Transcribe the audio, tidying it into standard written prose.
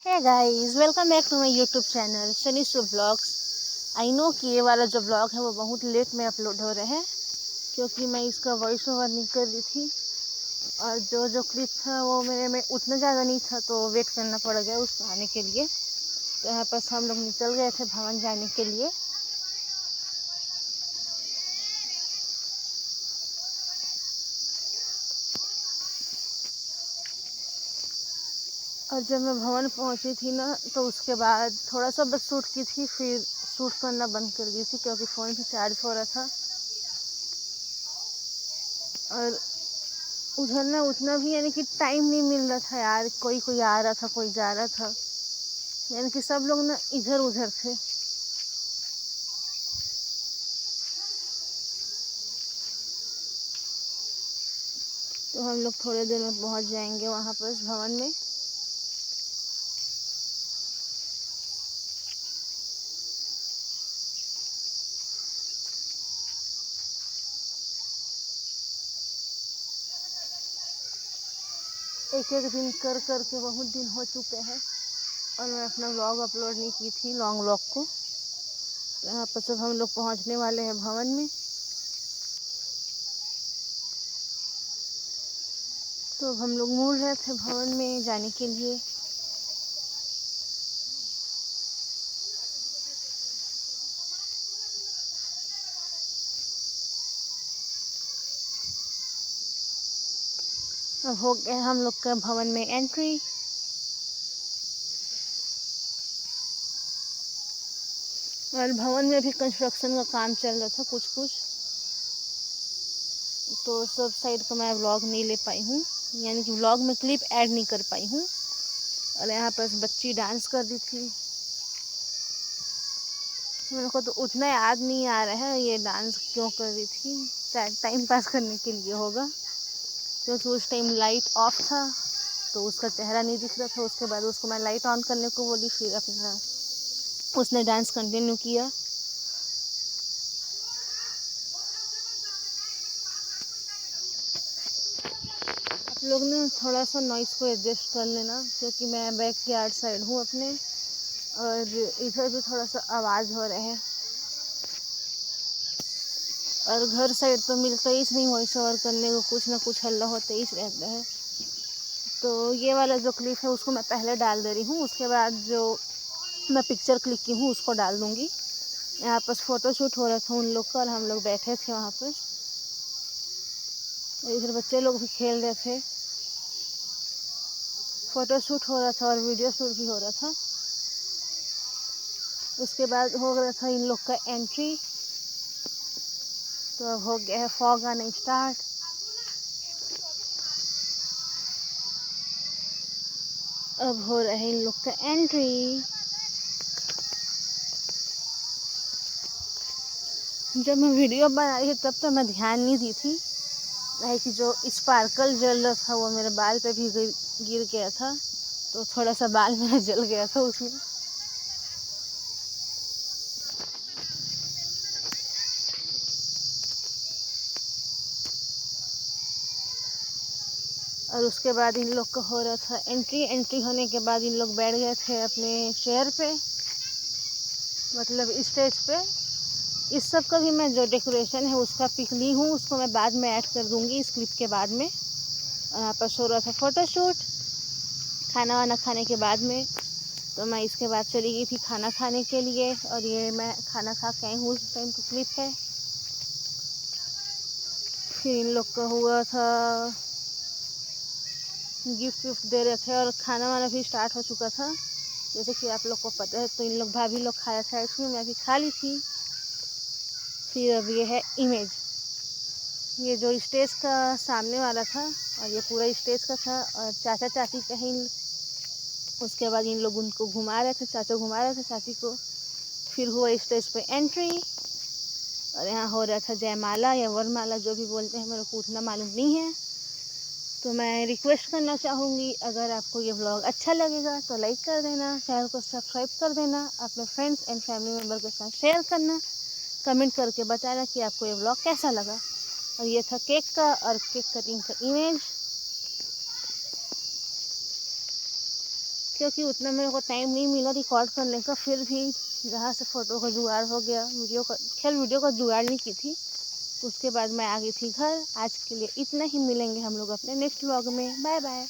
Hey guys, welcome back to my YouTube channel Shanish vlogs. I know कि ये वाला जो व्लॉग है वो बहुत लेट में अपलोड हो रहा है क्योंकि मैं इसका वॉइस ओवर नहीं कर रही थी। और जो जो क्लिप था वो मेरे में उतना ज़्यादा नहीं था तो वेट करना पड़ गया उसको आने के लिए। तो यहाँ पर हम लोग निकल गए थे भवन जाने के लिए। और जब मैं भवन पहुँची थी ना तो उसके बाद थोड़ा सा बस शूट की थी, फिर शूट करना बंद कर दी थी क्योंकि फ़ोन भी चार्ज हो रहा था। और उधर ना उतना भी यानी कि टाइम नहीं मिल रहा था यार, कोई कोई आ रहा था कोई जा रहा था, यानी कि सब लोग ना इधर उधर थे। तो हम लोग थोड़े देर में पहुंच जाएंगे वहाँ पर भवन में। एक एक दिन कर कर के बहुत दिन हो चुके हैं और मैं अपना व्लॉग अपलोड नहीं की थी, लॉन्ग व्लॉग को। तो यहाँ पर सब हम लोग पहुँचने वाले हैं भवन में। तो अब हम लोग मुड़ रहे थे भवन में जाने के लिए। अब हो गया हम लोग का भवन में एंट्री। और भवन में भी कंस्ट्रक्शन का काम चल रहा था कुछ कुछ, तो सब साइड का मैं व्लॉग नहीं ले पाई हूँ, यानी कि व्लॉग में क्लिप ऐड नहीं कर पाई हूँ। और यहाँ पर बच्ची डांस कर रही थी। मेरे को तो उतना याद नहीं आ रहा है ये डांस क्यों कर रही थी, शायद टाइम पास करने के लिए होगा क्योंकि उस टाइम लाइट ऑफ था तो उसका चेहरा नहीं दिख रहा था। उसके बाद उसको मैं लाइट ऑन करने को बोली, फिर अपना उसने डांस कंटिन्यू किया। आप लोग ना थोड़ा सा नॉइस को एडजस्ट कर लेना क्योंकि मैं बैक यार्ड साइड हूँ अपने, और इधर भी थोड़ा सा आवाज़ हो रहा है। और घर साइड तो मिलता ही नहीं वॉइस ओवर करने को, कुछ ना कुछ हल्ला होते ही रहता है। तो ये वाला जो क्लिप है उसको मैं पहले डाल दे रही हूँ, उसके बाद जो मैं पिक्चर क्लिक की हूँ उसको डाल दूँगी। यहाँ पर फ़ोटो शूट हो रहा था उन लोग का और हम लोग बैठे थे वहाँ पर। इधर बच्चे लोग भी खेल रहे थे, फ़ोटो शूट हो रहा था और वीडियो शूट भी हो रहा था। उसके बाद हो गया था इन लोग का एंट्री। तो अब हो गया है फॉग आना स्टार्ट। अब हो रहा है इन लोग का एंट्री। जब मैं वीडियो बना रही थी तब तो मैं ध्यान नहीं दी थी कि जो स्पार्कल जल रहा था वो मेरे बाल पे भी गिर गया था, तो थोड़ा सा बाल मेरा जल गया था उसमें। और उसके बाद इन लोग का हो रहा था एंट्री होने के बाद इन लोग बैठ गए थे अपने चेयर पे, मतलब स्टेज पे। इस सब का भी मैं जो डेकोरेशन है उसका पिक ली हूँ, उसको मैं बाद में ऐड कर दूँगी इस क्लिप के बाद में। यहाँ पर हो रहा था फ़ोटोशूट खाना वाना खाने के बाद में। तो मैं इसके बाद चली गई थी खाना खाने के लिए, और ये मैं खाना खा के आई हूँ उस टाइम का क्लिप है। फिर इन लोग का हुआ था गिफ्ट विफ्ट दे रहे थे और खाना वाना भी स्टार्ट हो चुका था जैसे कि आप लोग को पता है। तो इन लोग भाभी लोग खाया था आइसक्रीम, मैं भी खा ली थी। फिर अब ये है इमेज, ये जो स्टेज का सामने वाला था और ये पूरा स्टेज का था, और चाचा चाची कहीं। उसके बाद इन लोग उनको घुमा रहे थे, चाचा घुमा रहे थे चाची को। फिर हुआ स्टेज पे एंट्री और यहाँ हो रहा था जयमाला या वरमाला, जो भी बोलते हैं, मेरे को उतना मालूम नहीं है। तो मैं रिक्वेस्ट करना चाहूँगी, अगर आपको ये व्लॉग अच्छा लगेगा तो लाइक कर देना, चैनल को सब्सक्राइब कर देना, अपने फ्रेंड्स एंड फैमिली मेम्बर के साथ शेयर करना, कमेंट करके बताना कि आपको ये व्लॉग कैसा लगा। और ये था केक का और केक कटिंग का इमेज। क्योंकि उतना मेरे को टाइम नहीं मिला रिकॉर्ड करने का। फिर भी जहाँ से फ़ोटो का जुगाड़ हो गया, वीडियो का जुगाड़ नहीं की थी। उसके बाद मैं आ गई थी घर। आज के लिए इतना ही, मिलेंगे हम लोग अपने नेक्स्ट व्लॉग में। Bye bye.